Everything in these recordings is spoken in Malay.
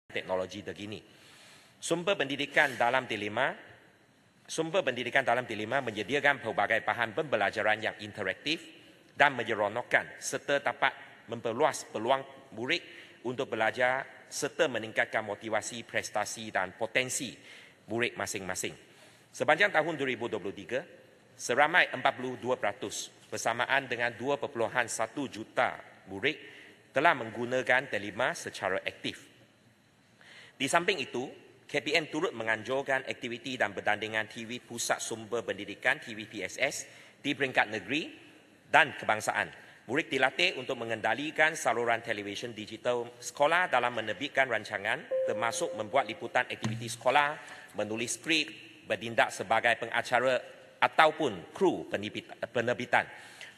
teknologi terkini. Sumber pendidikan dalam dilema menyediakan pelbagai bahan pembelajaran yang interaktif dan menyeronokkan serta dapat memperluas peluang murid untuk belajar serta meningkatkan motivasi, prestasi dan potensi murid masing-masing. Sepanjang tahun 2023, seramai 42% bersamaan dengan 2.1 juta murid telah menggunakan Telima secara aktif. Di samping itu, KPM turut menganjurkan aktiviti dan bertandingan TV Pusat Sumber Pendidikan TVPSS di peringkat negeri dan kebangsaan. Murid dilatih untuk mengendalikan saluran televisyen digital sekolah dalam menerbitkan rancangan termasuk membuat liputan aktiviti sekolah, menulis skrip, bertindak sebagai pengacara ataupun kru penerbitan.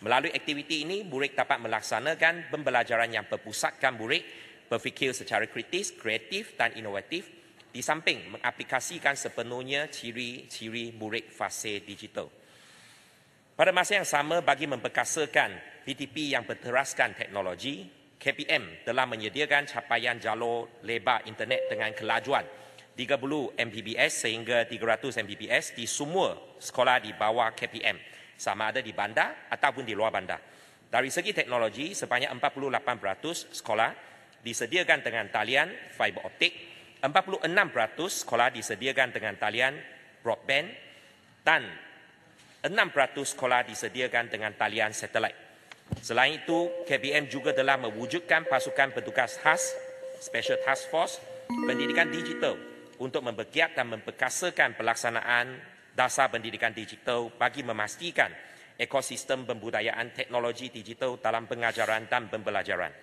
Melalui aktiviti ini, murid dapat melaksanakan pembelajaran yang berpusatkan murid berfikir secara kritis, kreatif dan inovatif di samping mengaplikasikan sepenuhnya ciri-ciri murid fasa digital. Pada masa yang sama, bagi memperkasakan PTP yang berteraskan teknologi, KPM telah menyediakan capaian jalur lebar internet dengan kelajuan 30 Mbps sehingga 300 Mbps di semua sekolah di bawah KPM, sama ada di bandar ataupun di luar bandar. Dari segi teknologi, sebanyak 48% sekolah disediakan dengan talian fiber optik, 46% sekolah disediakan dengan talian broadband, dan 6% sekolah disediakan dengan talian satelit. Selain itu, KPM juga telah mewujudkan pasukan petugas khas Special Task Force Pendidikan Digital untuk mempergiat dan memperkasakan pelaksanaan dasar pendidikan digital bagi memastikan ekosistem pembudayaan teknologi digital dalam pengajaran dan pembelajaran.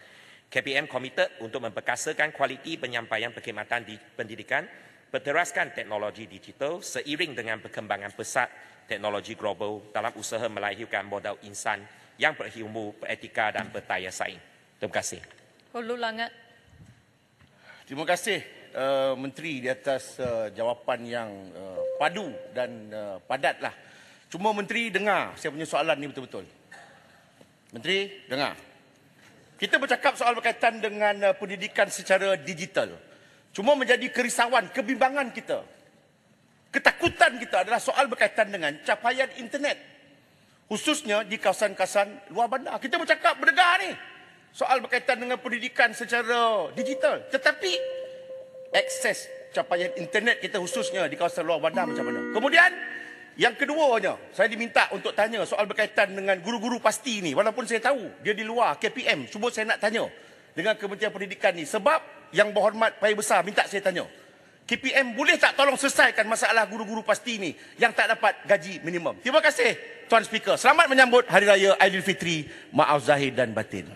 KPM komited untuk memperkasakan kualiti penyampaian perkhidmatan di pendidikan berteraskan teknologi digital seiring dengan perkembangan pesat teknologi global dalam usaha melahirkan modal insan yang berilmu, beretika dan berdaya saing. Terima kasih. Hulu Langat. Terima kasih Menteri di atas jawapan yang padu dan padatlah. Cuma Menteri dengar saya punya soalan ni betul-betul. Menteri dengar. Kita bercakap soal berkaitan dengan pendidikan secara digital. Cuma menjadi kerisauan, kebimbangan kita. Ketakutan kita adalah soal berkaitan dengan capaian internet. Khususnya di kawasan-kawasan luar bandar. Kita bercakap berdegar ni. Soal berkaitan dengan pendidikan secara digital. Tetapi akses capaian internet kita khususnya di kawasan luar bandar macam mana. Kemudian yang keduanya, saya diminta untuk tanya soal berkaitan dengan guru-guru pasti ni. Walaupun saya tahu dia di luar KPM, cuma saya nak tanya dengan Kementerian Pendidikan ni. Sebab yang berhormat Paya Besar minta saya tanya. KPM boleh tak tolong selesaikan masalah guru-guru pasti ni yang tak dapat gaji minimum. Terima kasih Tuan Speaker. Selamat menyambut Hari Raya Aidilfitri. Maaf zahir dan batin.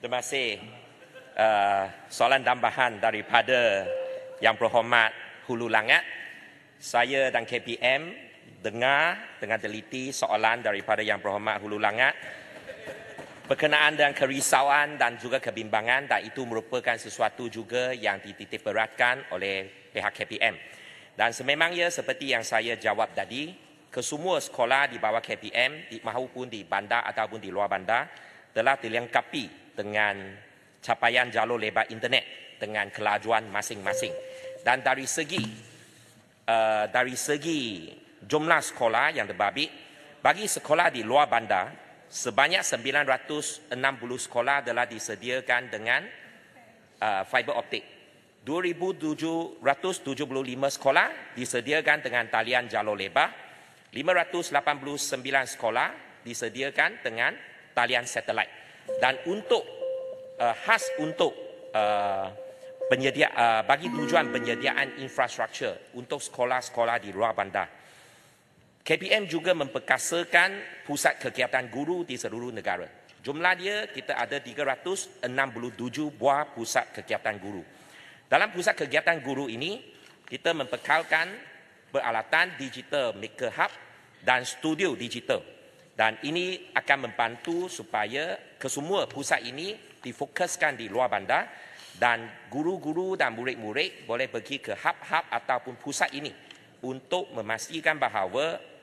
Terima kasih. Soalan tambahan daripada Yang Berhormat Hulu Langat. Saya dan KPM dengar dengan teliti soalan daripada Yang Berhormat Hulu Langat berkenaan dengan kerisauan dan juga kebimbangan, dan itu merupakan sesuatu juga yang dititik beratkan oleh pihak KPM. Dan sememangnya seperti yang saya jawab tadi, kesemua sekolah di bawah KPM maupun di bandar ataupun di luar bandar telah dilengkapi dengan capaian jalur lebar internet dengan kelajuan masing-masing. Dan dari segi jumlah sekolah yang terbabit, bagi sekolah di luar bandar, sebanyak 960 sekolah telah disediakan dengan fiber optik. 2,775 sekolah disediakan dengan talian jalur lebar. 589 sekolah disediakan dengan talian satelit. Dan untuk bagi tujuan penyediaan infrastruktur untuk sekolah-sekolah di luar bandar, KPM juga memperkasakan pusat kegiatan guru di seluruh negara. Jumlah dia, kita ada 367 buah pusat kegiatan guru. Dalam pusat kegiatan guru ini, kita memperkalkan peralatan digital Maker Hub dan studio digital. Dan ini akan membantu supaya kesemua pusat ini difokuskan di luar bandar dan guru-guru dan murid-murid boleh pergi ke hub-hub ataupun pusat ini untuk memastikan bahawa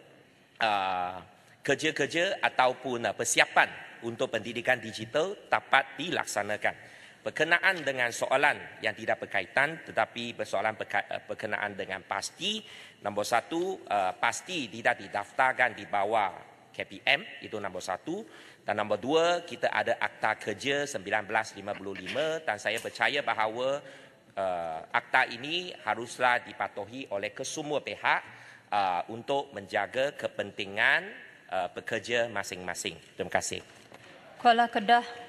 kerja-kerja ataupun persiapan untuk pendidikan digital dapat dilaksanakan. Berkenaan dengan soalan yang tidak berkaitan tetapi persoalan berkenaan dengan pasti, nombor satu, pasti tidak didaftarkan di bawah KPM, itu nombor satu. Dan nombor dua, kita ada Akta Kerja 1955 dan saya percaya bahawa akta ini haruslah dipatuhi oleh kesemua pihak untuk menjaga kepentingan pekerja masing-masing. Terima kasih. Kuala Kedah.